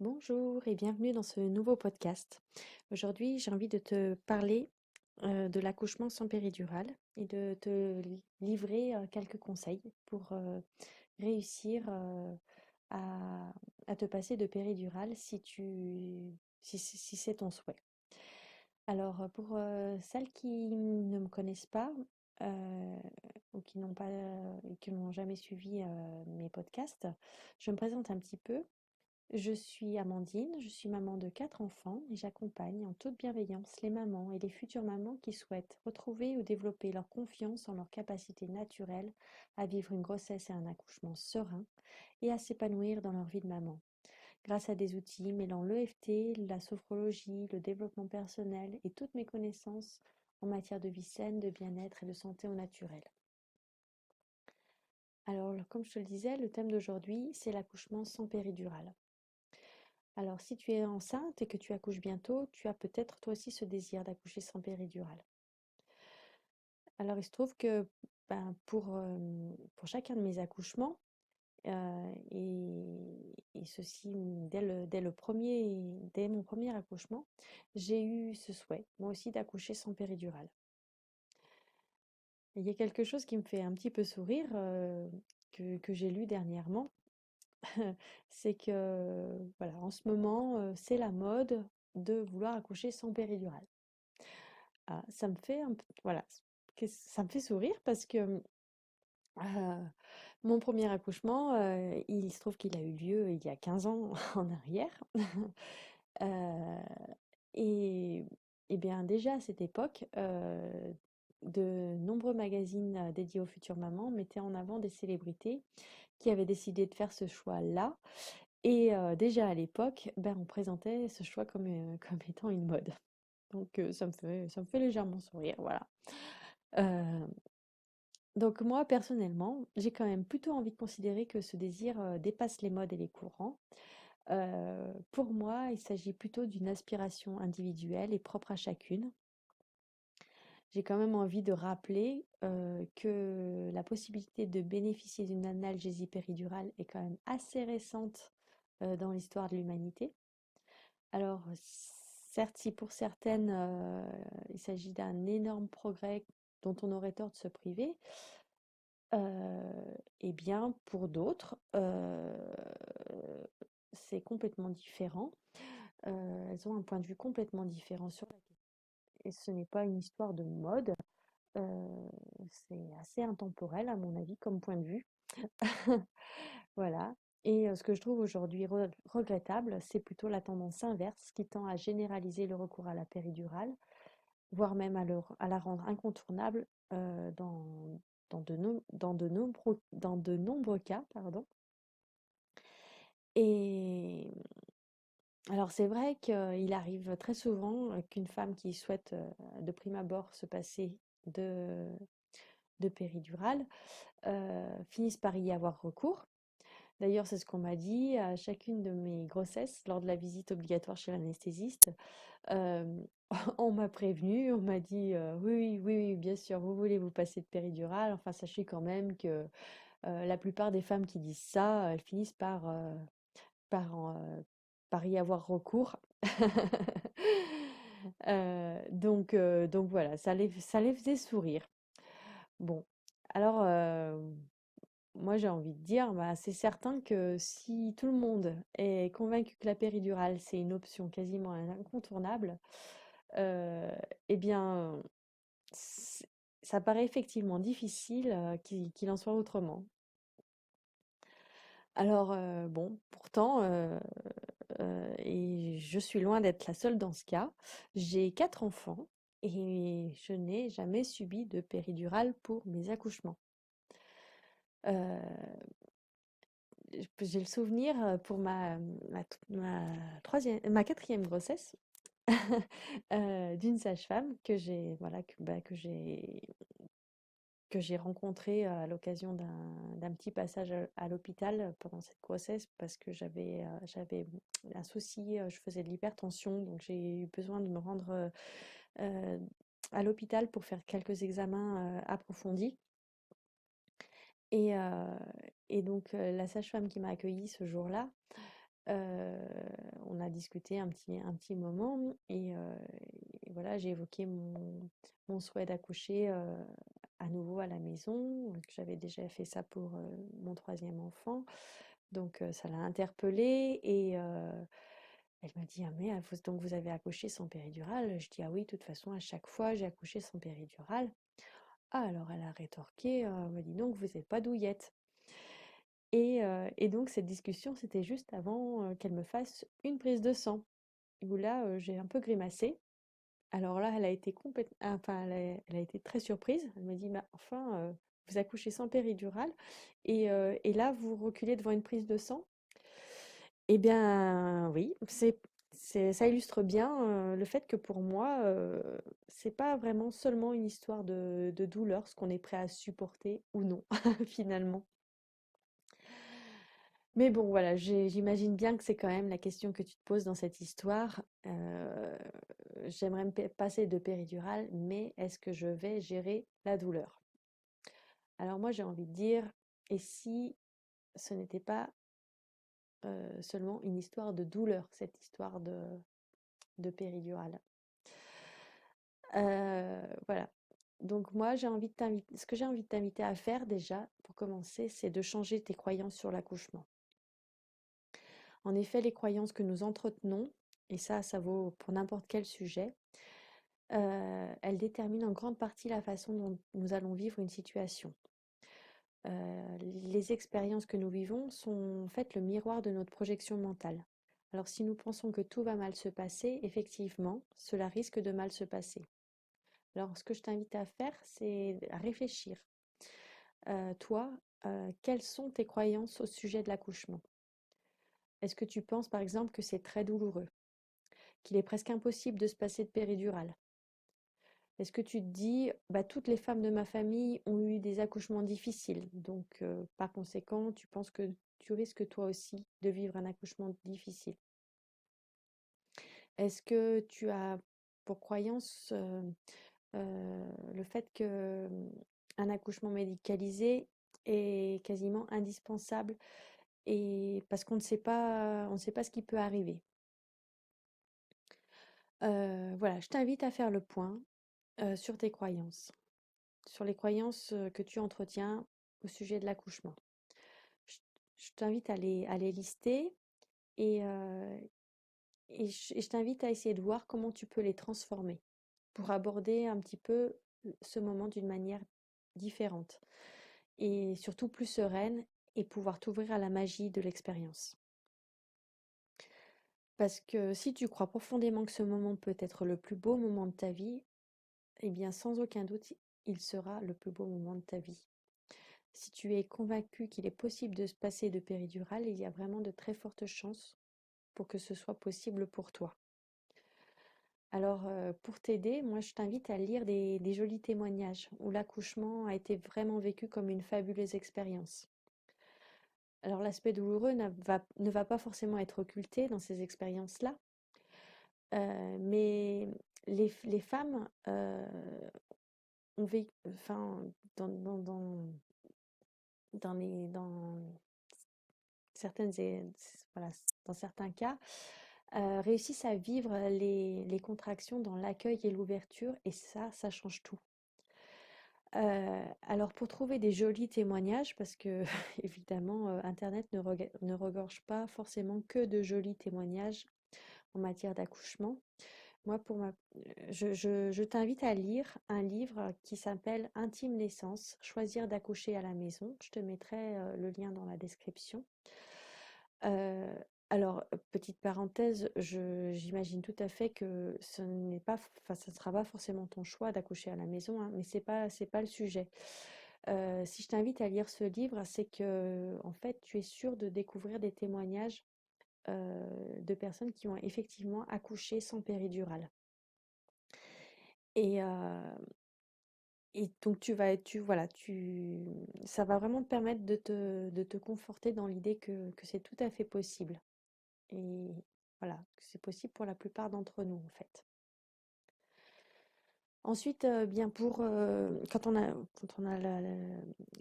Bonjour et bienvenue dans ce nouveau podcast. Aujourd'hui, j'ai envie de te parler de l'accouchement sans péridurale et de te livrer quelques conseils pour réussir à te passer de péridurale si c'est ton souhait. Alors, pour celles qui ne me connaissent pas euh, ou qui n'ont jamais suivi mes podcasts, je me présente un petit peu. Je suis Amandine, je suis maman de 4 enfants et j'accompagne en toute bienveillance les mamans et les futures mamans qui souhaitent retrouver ou développer leur confiance en leur capacité naturelle à vivre une grossesse et un accouchement serein et à s'épanouir dans leur vie de maman. Grâce à des outils mêlant l'EFT, la sophrologie, le développement personnel et toutes mes connaissances en matière de vie saine, de bien-être et de santé au naturel. Alors, comme je te le disais, le thème d'aujourd'hui, c'est l'accouchement sans péridurale. Alors, si tu es enceinte et que tu accouches bientôt, tu as peut-être toi aussi ce désir d'accoucher sans péridurale. Alors, il se trouve que pour chacun de mes accouchements, et ceci dès mon premier accouchement, j'ai eu ce souhait, moi aussi, d'accoucher sans péridurale. Il y a quelque chose qui me fait un petit peu sourire, que j'ai lu dernièrement, c'est que, voilà, en ce moment, c'est la mode de vouloir accoucher sans péridurale. Ah, ça me fait un p voilà, ça me fait sourire parce que, mon premier accouchement, il se trouve qu'il a eu lieu il y a 15 ans en arrière. Heu et et bien, déjà à cette époque, de nombreux magazines, dédiés aux futures mamans mettaient en avant des célébrités qui avaient décidé de faire ce choix-là et déjà à l'époque, ben, on présentait ce choix comme étant une mode. Donc ça me fait légèrement sourire, voilà. Heu, donc moi, personnellement, j'ai quand même plutôt envie de considérer que ce désir, dépasse les modes et les courants. Pour moi, il s'agit plutôt d'une aspiration individuelle et propre à chacune. J'ai quand même envie de rappeler, que la possibilité de bénéficier d'une analgésie péridurale est quand même assez récente, dans l'histoire de l'humanité. Alors, certes, si pour certaines, il s'agit d'un énorme progrès dont on aurait tort de se priver, eh bien, pour d'autres, c'est complètement différent. Elles ont un point de vue complètement différent sur la question. Et ce n'est pas une histoire de mode, c'est assez intemporel à mon avis comme point de vue. Voilà. Et ce que je trouve aujourd'hui regrettable, c'est plutôt la tendance inverse qui tend à généraliser le recours à la péridurale, voire même à la rendre incontournable dans de nombreux cas, pardon. Et alors c'est vrai qu'il arrive très souvent qu'une femme qui souhaite de prime abord se passer de, de péridurale finisse par y avoir recours. D'ailleurs, c'est ce qu'on m'a dit à chacune de mes grossesses lors de la visite obligatoire chez l'anesthésiste. Hem, on m'a prévenue, on m'a dit, «Oui, oui, oui, oui, bien sûr, vous voulez vous passer de péridurale. Enfin, sachez quand même que, la plupart des femmes qui disent ça, elles finissent par en, par y avoir recours». Donc voilà, ça les faisait sourire. Bon, alors, moi, j'ai envie de dire, bah, c'est certain que si tout le monde est convaincu que la péridurale, c'est une option quasiment incontournable, heu, eh bien, c ça paraît effectivement difficile, qu'il en soit autrement. Alors, bon, pourtant, et je suis loin d'être la seule dans ce cas, j'ai 4 enfants et je n'ai jamais subi de péridurale pour mes accouchements. Heu j'ai le souvenir, pour ma 4e grossesse, d'une sage-femme que j'ai voilà, que j'ai rencontrée à l'occasion d'un petit passage à l'hôpital pendant cette grossesse parce que j'avais un souci, je faisais de l'hypertension, donc j'ai eu besoin de me rendre, heu, à l'hôpital pour faire quelques examens, approfondis. Et heu et donc la sage-femme qui m'a accueillie ce jour-là, Heu, on a discuté un petit moment et voilà, j'ai évoqué mon souhait d'accoucher, à nouveau à la maison, que j'avais déjà fait ça pour, mon troisième enfant. Donc ça l'a interpellée et elle m'a dit: «Ah mais donc vous avez accouché sans péridurale?» Je dis: «Ah oui, de toute façon, à chaque fois, j'ai accouché sans péridurale». Ah alors elle a rétorqué, elle m'a dit: «Donc vous êtes pas douillette». Et donc cette discussion, c'était juste avant, qu'elle me fasse une prise de sang, où là, j'ai un peu grimacé. Alors là, elle a été enfin, elle a été très surprise. Elle m'a dit: «Mais enfin, vous accouchez sans péridurale et là, vous reculez devant une prise de sang?» Eh bien, oui, ça illustre bien, le fait que pour moi, c'est pas vraiment seulement une histoire de douleur, ce qu'on est prêt à supporter ou non, finalement. Mais bon, voilà, j'imagine bien que c'est quand même la question que tu te poses dans cette histoire. J'aimerais passer de péridurale, mais est-ce que je vais gérer la douleur? Alors moi, j'ai envie de dire, et si ce n'était pas seulement une histoire de douleur, cette histoire de péridurale? Voilà. Donc moi, ce que j'ai envie de t'inviter à faire déjà, pour commencer, c'est de changer tes croyances sur l'accouchement. En effet, les croyances que nous entretenons, et ça vaut pour n'importe quel sujet, elles déterminent en grande partie la façon dont nous allons vivre une situation. Les expériences que nous vivons sont en fait le miroir de notre projection mentale. Alors si nous pensons que tout va mal se passer, effectivement, cela risque de mal se passer. Alors ce que je t'invite à faire, c'est à réfléchir. Toi, quelles sont tes croyances au sujet de l'accouchement? Est-ce que tu penses par exemple que c'est très douloureux, qu'il est presque impossible de se passer de péridurale? Est-ce que tu te dis, bah, toutes les femmes de ma famille ont eu des accouchements difficiles, donc par conséquent, tu penses que tu risques toi aussi de vivre un accouchement difficile? Est-ce que tu as pour croyance le fait que un accouchement médicalisé est quasiment indispensable et parce qu'on ne sait pas ce qui peut arriver? Voilà, je t'invite à faire le point sur tes croyances. Sur les croyances que tu entretiens au sujet de l'accouchement. Je, je t'invite à les lister et, et je t'invite à essayer de voir comment tu peux les transformer pour aborder un petit peu ce moment d'une manière différente et surtout plus sereine et pouvoir t'ouvrir à la magie de l'expérience. Parce que si tu crois profondément que ce moment peut être le plus beau moment de ta vie, eh bien sans aucun doute, il sera le plus beau moment de ta vie. Si tu es convaincu qu'il est possible de se passer de péridurale, il y a vraiment de très fortes chances pour que ce soit possible pour toi. Alors, pour t'aider, moi je t'invite à lire des jolis témoignages où l'accouchement a été vraiment vécu comme une fabuleuse expérience. Alors l'aspect douloureux ne va pas forcément être occulté dans ces expériences-là, mais les femmes ont vécu, enfin, dans certaines, voilà, dans certains cas, réussissent à vivre les contractions dans l'accueil et l'ouverture, et ça change tout. Alors pour trouver des jolis témoignages, parce que évidemment, internet ne regorge pas forcément que de jolis témoignages en matière d'accouchement. Moi, je t'invite à lire un livre qui s'appelle Intime naissance, choisir d'accoucher à la maison. Je te mettrai le lien dans la description. Heu, alors, petite parenthèse, j'imagine tout à fait que ce n'est pas enfin, ça ne sera pas forcément ton choix d'accoucher à la maison, hein, mais c'est pas le sujet. Si je t'invite à lire ce livre, c'est que en fait, tu es sûr de découvrir des témoignages, de personnes qui ont effectivement accouché sans péridurale et donc ça va vraiment te permettre de te conforter dans l'idée que c'est tout à fait possible. Et voilà, que c'est possible pour la plupart d'entre nous, en fait. Ensuite, bien quand on a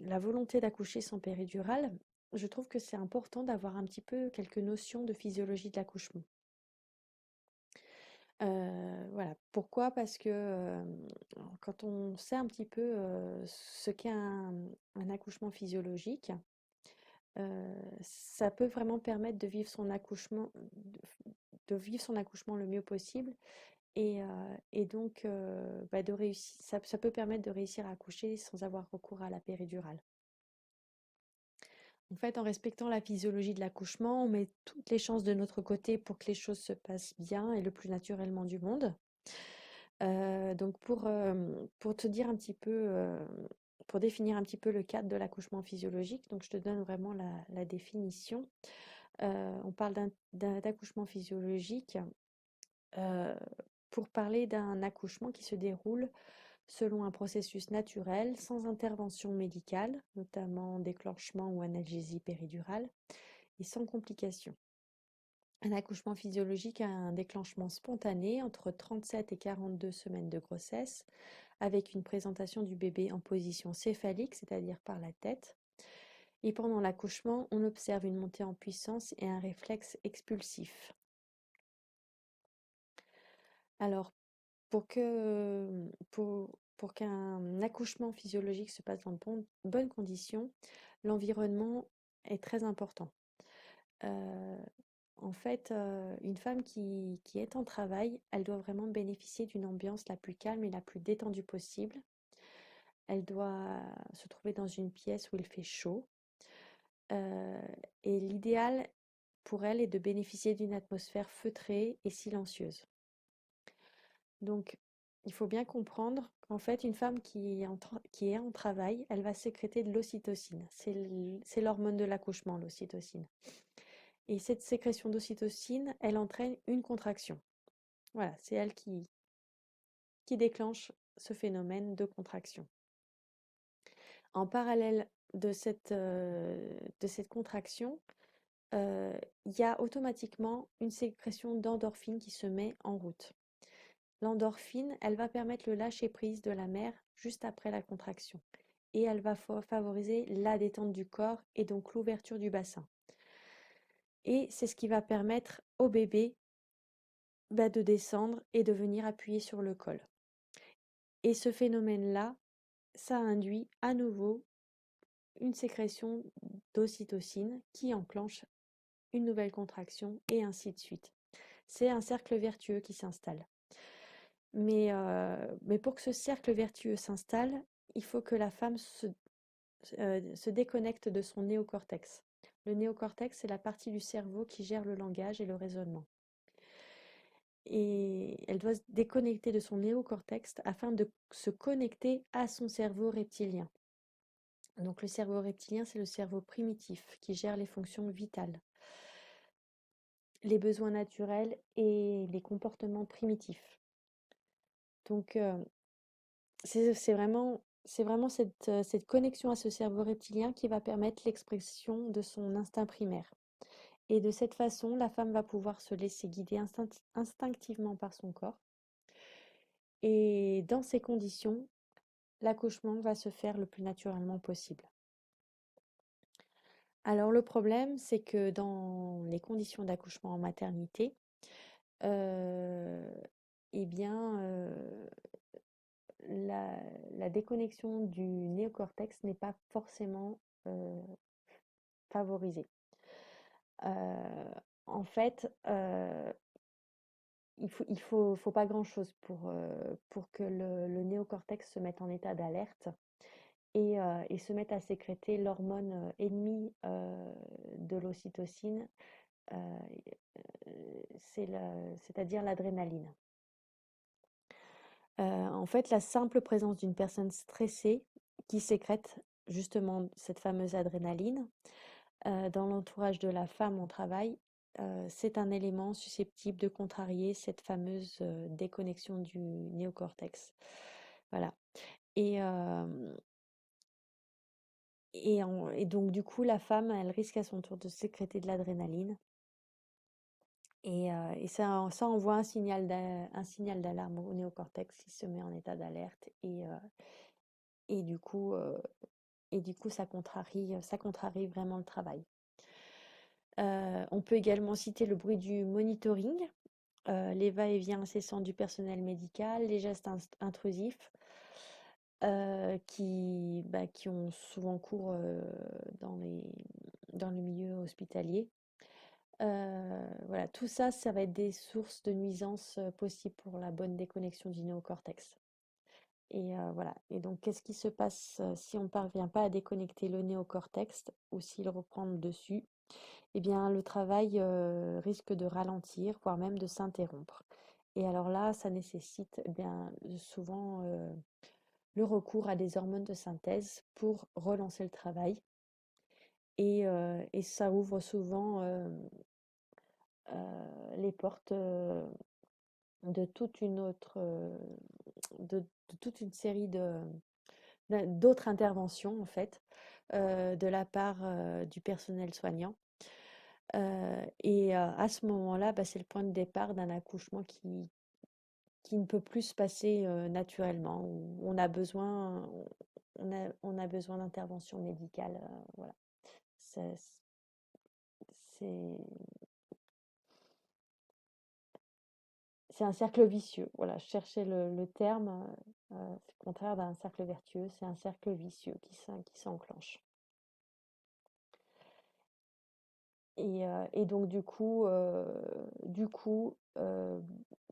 la volonté d'accoucher sans péridurale, je trouve que c'est important d'avoir un petit peu quelques notions de physiologie de l'accouchement. Voilà. Pourquoi? Parce que, quand on sait un petit peu, ce qu'est un accouchement physiologique, ça peut vraiment permettre de vivre son accouchement le mieux possible et donc bah, ça peut permettre de réussir à accoucher sans avoir recours à la péridurale. En fait, en respectant la physiologie de l'accouchement, on met toutes les chances de notre côté pour que les choses se passent bien et le plus naturellement du monde. Donc pour te dire un petit peu, pour définir un petit peu le cadre de l'accouchement physiologique, donc je te donne vraiment la définition. On parle d'accouchement physiologique euh, pour parler d'un accouchement qui se déroule selon un processus naturel, sans intervention médicale, notamment déclenchement ou analgésie péridurale, et sans complications. Un accouchement physiologique a un déclenchement spontané entre 37 et 42 semaines de grossesse, avec une présentation du bébé en position céphalique, c'est-à-dire par la tête. Et pendant l'accouchement, on observe une montée en puissance et un réflexe expulsif. Alors, pour qu'un accouchement physiologique se passe dans de bonnes conditions, l'environnement est très important. Euh, En fait, une femme qui est en travail, elle doit vraiment bénéficier d'une ambiance la plus calme et la plus détendue possible. Elle doit se trouver dans une pièce où il fait chaud. Euh, et l'idéal pour elle est de bénéficier d'une atmosphère feutrée et silencieuse. Donc, il faut bien comprendre qu'en fait, une femme qui est en travail, elle va sécréter de l'ocytocine. C'est l'hormone de l'accouchement, l'ocytocine. Et cette sécrétion d'ocytocine, elle entraîne une contraction. Voilà, c'est elle qui déclenche ce phénomène de contraction. En parallèle de cette contraction, il y a automatiquement une sécrétion d'endorphine qui se met en route. L'endorphine, elle va permettre le lâcher-prise de la mère juste après la contraction. Et elle va favoriser la détente du corps et donc l'ouverture du bassin. Et c'est ce qui va permettre au bébé de descendre et de venir appuyer sur le col. Et ce phénomène-là, ça induit à nouveau une sécrétion d'ocytocine qui enclenche une nouvelle contraction et ainsi de suite. C'est un cercle vertueux qui s'installe. Mais pour que ce cercle vertueux s'installe, il faut que la femme se déconnecte de son néocortex. Le néocortex, c'est la partie du cerveau qui gère le langage et le raisonnement. Et elle doit se déconnecter de son néocortex afin de se connecter à son cerveau reptilien. Donc le cerveau reptilien, c'est le cerveau primitif qui gère les fonctions vitales, les besoins naturels et les comportements primitifs. Donc c'est vraiment cette connexion à ce cerveau reptilien qui va permettre l'expression de son instinct primaire. Et de cette façon, la femme va pouvoir se laisser guider instinctivement par son corps. Et dans ces conditions, l'accouchement va se faire le plus naturellement possible. Alors le problème, c'est que dans les conditions d'accouchement en maternité, euh, eh bien, la déconnexion du néocortex n'est pas forcément favorisée. En fait, faut pas grand-chose pour que le néocortex se mette en état d'alerte et se mette à sécréter l'hormone ennemie de l'ocytocine, euh, c'est-à-dire l'adrénaline. En fait, la simple présence d'une personne stressée qui sécrète justement cette fameuse adrénaline dans l'entourage de la femme au travail, c'est un élément susceptible de contrarier cette fameuse déconnexion du néocortex. Voilà. Et, euh, et donc, du coup, la femme, elle risque à son tour de sécréter de l'adrénaline. Et ça envoie un signal d'alarme au néocortex qui se met en état d'alerte. Et du coup, et du coup, ça contrarie vraiment le travail. On peut également citer le bruit du monitoring, les va-et-vient incessants du personnel médical, les gestes intrusifs, qui ont souvent cours dans dans le milieu hospitalier. Voilà, tout ça, ça va être des sources de nuisances possibles pour la bonne déconnexion du néocortex. Et voilà. Et donc, qu'est-ce qui se passe si on ne parvient pas à déconnecter le néocortex ou s'il reprend le dessus? Eh bien, le travail risque de ralentir, voire même de s'interrompre. Et alors là, ça nécessite bien souvent le recours à des hormones de synthèse pour relancer le travail. Et ça ouvre souvent les portes de toute une autre, de toute une série d'autres interventions, en fait, de la part du personnel soignant. À ce moment-là, bah, c'est le point de départ d'un accouchement qui ne peut plus se passer naturellement, où on a besoin d'intervention médicale. Voilà. C'est, c'est, c'est un cercle vicieux. Voilà, je cherchais le terme. C'est le contraire d'un cercle vertueux, c'est un cercle vicieux qui s'enclenche. Et donc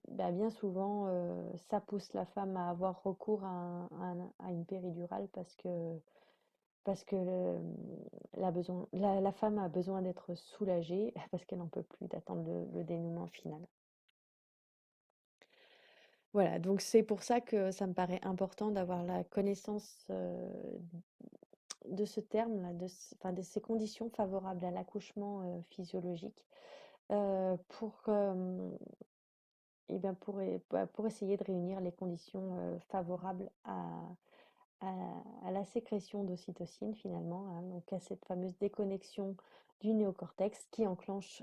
bah, bien souvent, ça pousse la femme à avoir recours à une péridurale parce que la femme a besoin d'être soulagée parce qu'elle n'en peut plus d'attendre le dénouement final. Voilà, donc c'est pour ça que ça me paraît important d'avoir la connaissance de ce terme-là, enfin, de ces conditions favorables à l'accouchement physiologique pour, pour essayer de réunir les conditions favorables à, à la sécrétion d'ocytocine finalement, hein, donc à cette fameuse déconnexion du néocortex qui enclenche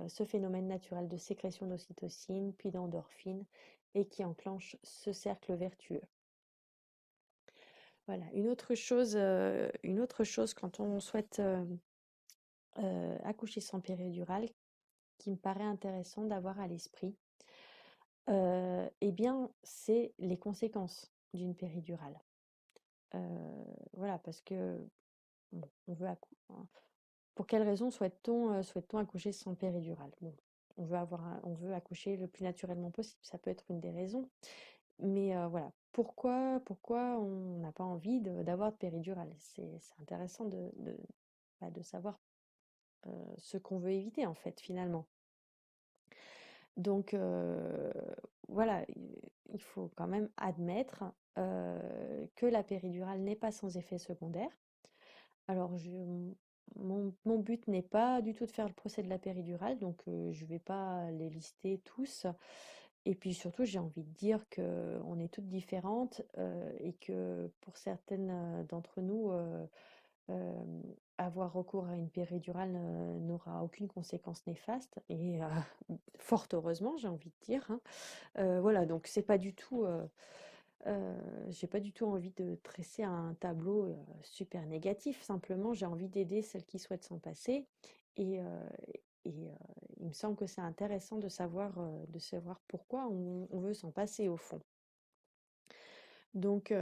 ce phénomène naturel de sécrétion d'ocytocine, puis d'endorphine, et qui enclenche ce cercle vertueux. Voilà, une autre chose quand on souhaite accoucher sans péridurale, qui me paraît intéressant d'avoir à l'esprit, eh bien, c'est les conséquences d'une péridurale. Voilà, parce que bon, pour quelles raisons souhaite-t-on accoucher sans péridurale? Bon, on veut accoucher le plus naturellement possible, ça peut être une des raisons. Mais voilà, pourquoi on n'a pas envie d'avoir de péridurale? C'est intéressant de savoir ce qu'on veut éviter en fait finalement. Donc voilà, il faut quand même admettre que la péridurale n'est pas sans effet secondaire. Alors mon but n'est pas du tout de faire le procès de la péridurale, donc je ne vais pas les lister tous. Et puis surtout, j'ai envie de dire qu'on est toutes différentes et que pour certaines d'entre nous, avoir recours à une péridurale n'aura aucune conséquence néfaste. Et fort heureusement, j'ai envie de dire, hein. Voilà, donc c'est pas du tout, j'ai pas du tout envie de dresser un tableau super négatif. Simplement, j'ai envie d'aider celles qui souhaitent s'en passer. Et, euh, et il me semble que c'est intéressant de savoir pourquoi on veut s'en passer au fond. Donc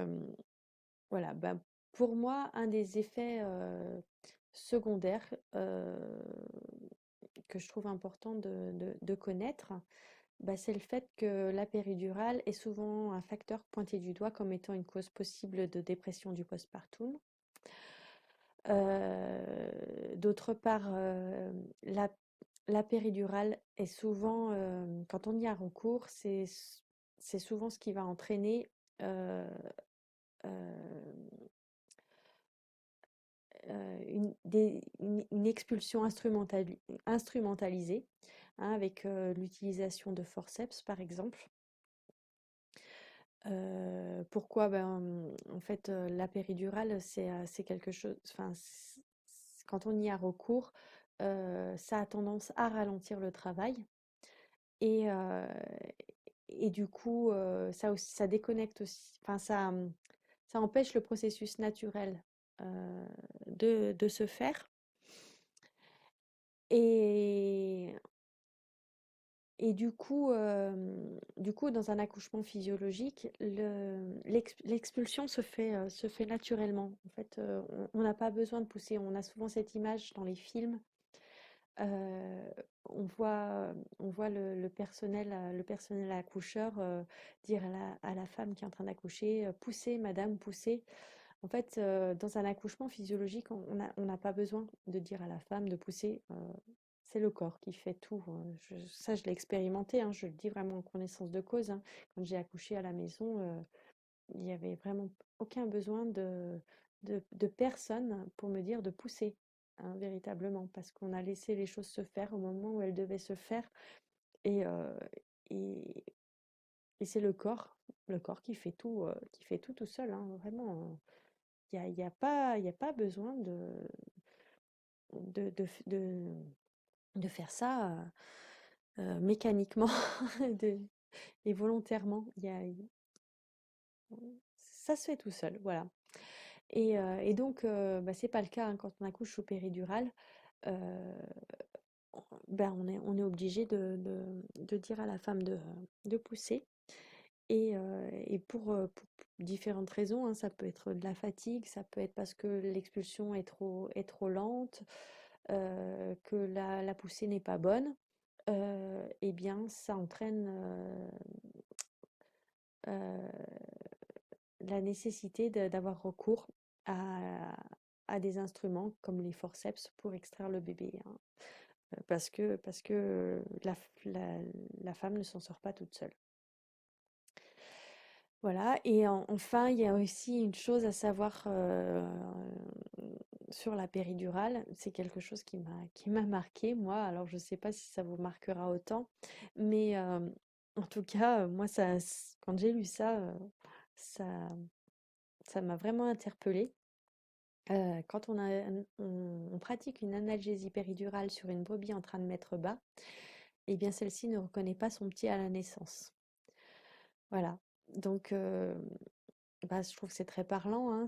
voilà, bah, pour moi, un des effets secondaires que je trouve important de connaître, bah, c'est le fait que la péridurale est souvent un facteur pointé du doigt comme étant une cause possible de dépression du postpartum. D'autre part, la péridurale est souvent, quand on y a recours, c'est souvent ce qui va entraîner euh, euh, une expulsion instrumentalisée, hein, avec l'utilisation de forceps par exemple. Pourquoi? Ben, en fait, la péridurale, c'est quelque chose, enfin, quand on y a recours, ça a tendance à ralentir le travail et, du coup, ça déconnecte aussi, enfin, ça empêche le processus naturel de se faire. Et, et du coup, dans un accouchement physiologique, l'expulsion se fait naturellement. En fait, on n'a pas besoin de pousser. On a souvent cette image dans les films. euh, on voit le personnel accoucheur dire à la femme qui est en train d'accoucher, poussez, madame, poussez. En fait, dans un accouchement physiologique, on n'a pas besoin de dire à la femme de pousser. C'est le corps qui fait tout. Ça, je l'ai expérimenté, hein, je le dis vraiment en connaissance de cause, hein. Quand j'ai accouché à la maison, il n'y avait vraiment aucun besoin de personne pour me dire de pousser, hein, véritablement, parce qu'on a laissé les choses se faire au moment où elles devaient se faire. Et, et, et c'est le corps qui fait tout seul, hein, vraiment. Il y a pas besoin de, de, f- de, de faire ça mécaniquement de- et volontairement. Ça se fait tout seul, voilà. Et donc, bah, c'est pas le cas, hein, quand on accouche sous péridurale. euh, Ben, on est obligé de dire à la femme de pousser. Et pour différentes raisons, hein, ça peut être de la fatigue, ça peut être parce que l'expulsion est trop lente, que la poussée n'est pas bonne. Eh bien, ça entraîne euh, la nécessité d'avoir recours à, à des instruments comme les forceps pour extraire le bébé, hein. Parce que la femme ne s'en sort pas toute seule. Voilà, enfin, il y a aussi une chose à savoir sur la péridurale, c'est quelque chose qui m'a marqué, moi. Alors, je ne sais pas si ça vous marquera autant, mais en tout cas, moi, quand j'ai lu ça, ça, ça m'a vraiment interpellée. Quand on pratique une analgésie péridurale sur une brebis en train de mettre bas, eh bien, celle-ci ne reconnaît pas son petit à la naissance. Voilà. Donc, bah, je trouve que c'est très parlant, hein.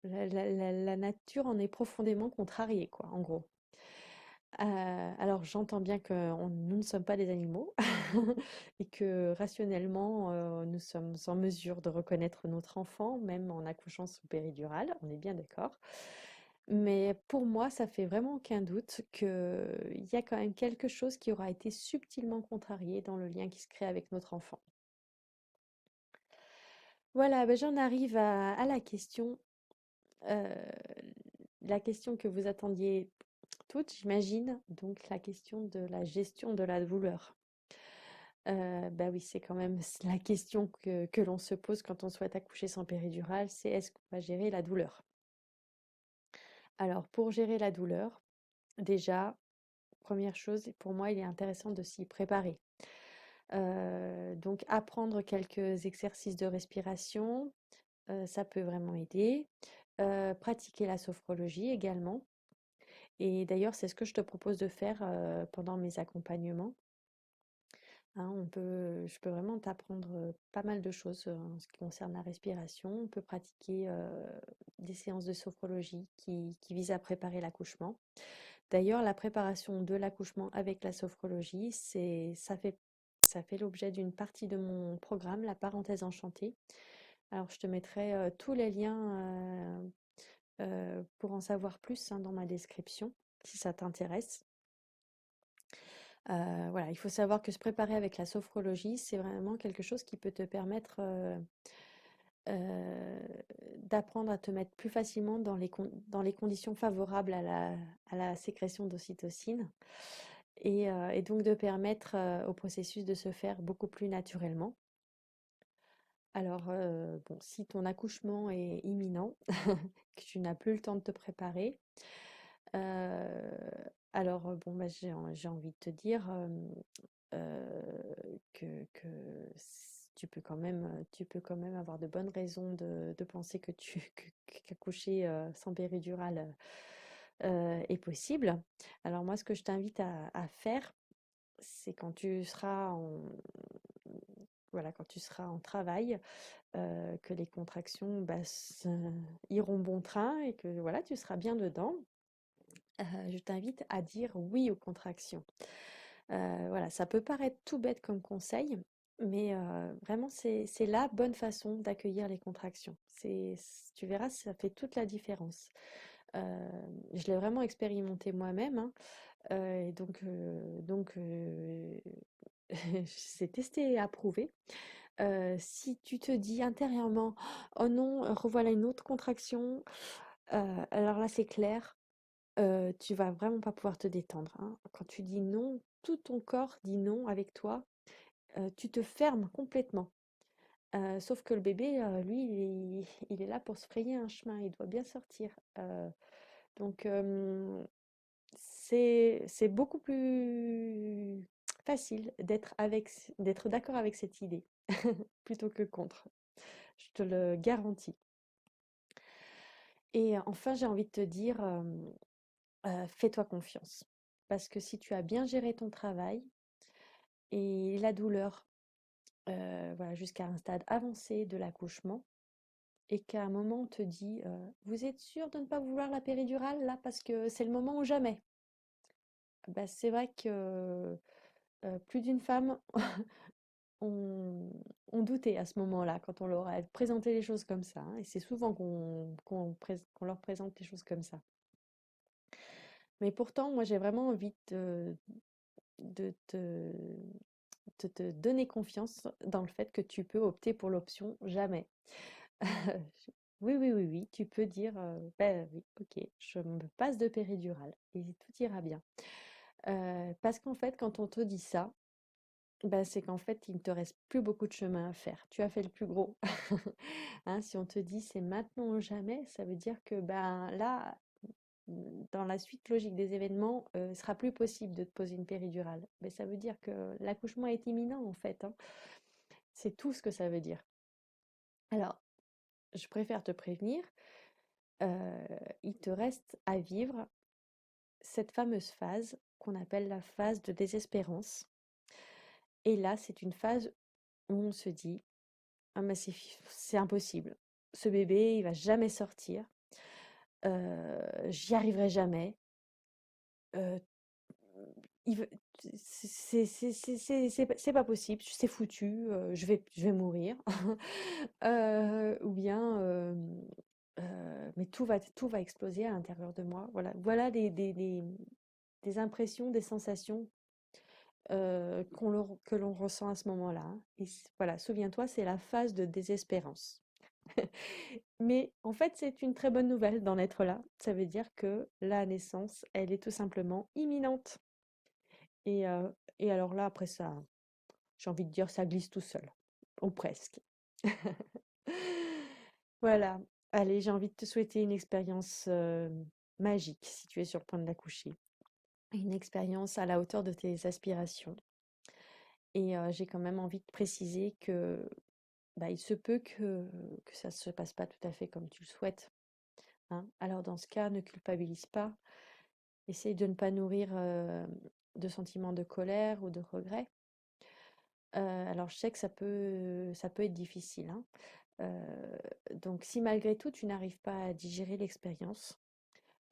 La nature en est profondément contrariée, quoi, en gros. Alors, j'entends bien que nous ne sommes pas des animaux et que rationnellement, nous sommes en mesure de reconnaître notre enfant, même en accouchant sous péridurale, on est bien d'accord. Mais pour moi, ça fait vraiment aucun doute qu'il y a quand même quelque chose qui aura été subtilement contrarié dans le lien qui se crée avec notre enfant. Voilà, ben j'en arrive à euh, la question que vous attendiez toutes, j'imagine, donc la question de la gestion de la douleur. Bah oui, c'est quand même la question que l'on se pose quand on souhaite accoucher sans péridurale, c'est est-ce qu'on va gérer la douleur? Alors, pour gérer la douleur, déjà, première chose, pour moi, il est intéressant de s'y préparer. Donc, apprendre quelques exercices de respiration, ça peut vraiment aider. Pratiquer la sophrologie également. Et d'ailleurs, c'est ce que je te propose de faire pendant mes accompagnements. Hein, je peux vraiment t'apprendre pas mal de choses en ce qui concerne la respiration. On peut pratiquer des séances de sophrologie qui visent à préparer l'accouchement. D'ailleurs, la préparation de l'accouchement avec la sophrologie, ça fait l'objet d'une partie de mon programme, la parenthèse enchantée. Alors, je te mettrai tous les liens pour en savoir plus, hein, dans ma description, si ça t'intéresse. Voilà, il faut savoir que se préparer avec la sophrologie, c'est vraiment quelque chose qui peut te permettre euh, d'apprendre à te mettre plus facilement dans les conditions favorables à la sécrétion d'ocytocine et donc de permettre au processus de se faire beaucoup plus naturellement. Alors, bon, si ton accouchement est imminent, que tu n'as plus le temps de te préparer, euh, alors bon, bah, j'ai envie de te dire que tu peux quand même avoir de bonnes raisons de penser qu'accoucher sans péridurale est possible. Alors moi, ce que je t'invite à faire, c'est quand tu seras voilà, quand tu seras en travail, que les contractions, bah, iront bon train et que voilà, tu seras bien dedans. Je t'invite à dire oui aux contractions. Voilà, ça peut paraître tout bête comme conseil, mais vraiment c'est la bonne façon d'accueillir les contractions. Tu verras, ça fait toute la différence. Heu, je l'ai vraiment expérimenté moi-même, hein, et c'est testé et approuvé. Si tu te dis intérieurement: «Oh non, revoilà une autre contraction», alors là, c'est clair, tu vas vraiment pas pouvoir te détendre, hein. Quand tu dis non, tout ton corps dit non avec toi, tu te fermes complètement. Sauf que le bébé, lui, il est là pour se frayer un chemin, il doit bien sortir. Donc c'est beaucoup plus facile d'être d'accord avec cette idée plutôt que contre. Je te le garantis. Et enfin, j'ai envie de te dire, fais-toi confiance. Parce que si tu as bien géré ton travail et la douleur, voilà, jusqu'à un stade avancé de l'accouchement, et qu'à un moment on te dit, «Vous êtes sûr de ne pas vouloir la péridurale là? Parce que c'est le moment ou jamais». Bah, c'est vrai que, plus d'une femme ont douté à ce moment-là, quand on leur a présenté les choses comme ça, hein, et c'est souvent qu'on leur présente les choses comme ça. Mais pourtant, moi, j'ai vraiment envie de te donner confiance dans le fait que tu peux opter pour l'option jamais. Oui, oui, oui, oui, tu peux dire, «Bah, oui, OK, je me passe de péridurale et tout ira bien». Parce qu'en fait, quand on te dit ça, bah, c'est qu'en fait, il ne te reste plus beaucoup de chemin à faire. Tu as fait le plus gros. Hein, si on te dit: «C'est maintenant ou jamais», ça veut dire que, ben, là, dans la suite logique des événements, il sera plus possible de te poser une péridurale. Mais ça veut dire que l'accouchement est imminent, en fait, hein. C'est tout ce que ça veut dire. Alors, je préfère te prévenir, il te reste à vivre cette fameuse phase qu'on appelle la phase de désespérance. Et là, c'est une phase où on se dit: «Ah mais c'est impossible. Ce bébé, il va jamais sortir, j'y arriverai jamais, heu, il veut c'est pas possible, c'est foutu, je vais mourir». Ou bien, mais tout va exploser à l'intérieur de moi. Voilà des impressions, des sensations, que l'on ressent à ce moment-là, hein. Et voilà, souviens-toi, c'est la phase de désespérance. Mais en fait, c'est une très bonne nouvelle d'en être là. Ça veut dire que la naissance, elle est tout simplement imminente. Et alors là, après ça, j'ai envie de dire, ça glisse tout seul, ou presque. Voilà. Allez, j'ai envie de te souhaiter une expérience magique si tu es sur le point d'accoucher. Une expérience à la hauteur de tes aspirations. Et j'ai quand même envie de préciser que bah, il se peut que ça ne se passe pas tout à fait comme tu le souhaites, hein. Alors dans ce cas, ne culpabilise pas. Essaye de ne pas nourrir de sentiments de colère ou de regret. Alors je sais que ça peut être difficile, hein. Donc si malgré tout tu n'arrives pas à digérer l'expérience,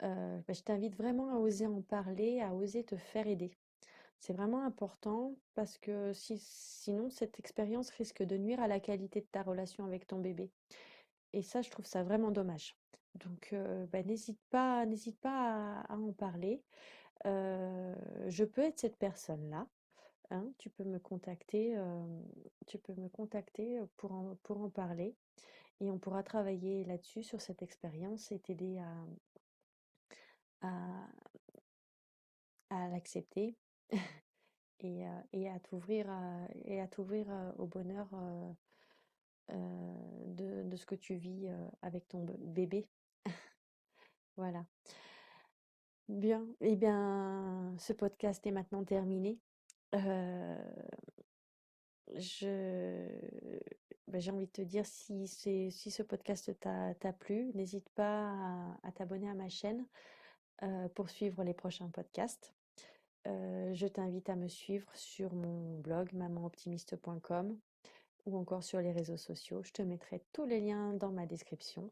bah, je t'invite vraiment à oser en parler, à oser te faire aider. C'est vraiment important parce que sinon cette expérience risque de nuire à la qualité de ta relation avec ton bébé. Et ça, je trouve ça vraiment dommage. Donc, bah, n'hésite pas à en parler. Je peux être cette personne-là, hein. Tu peux me contacter pour en parler, et on pourra travailler là-dessus, sur cette expérience, et t'aider à, à l'accepter, et à t'ouvrir au bonheur, de ce que tu vis avec ton bébé. Voilà. Bien, eh bien, ce podcast est maintenant terminé. Heu, je j'ai envie de te dire, si ce podcast t'a plu, n'hésite pas à t'abonner à ma chaîne, pour suivre les prochains podcasts. Je t'invite à me suivre sur mon blog mamanoptimiste.com. ou encore sur les réseaux sociaux. Je te mettrai tous les liens dans ma description.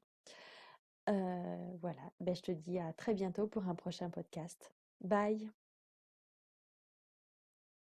Voilà, ben, je te dis à très bientôt pour un prochain podcast. Bye!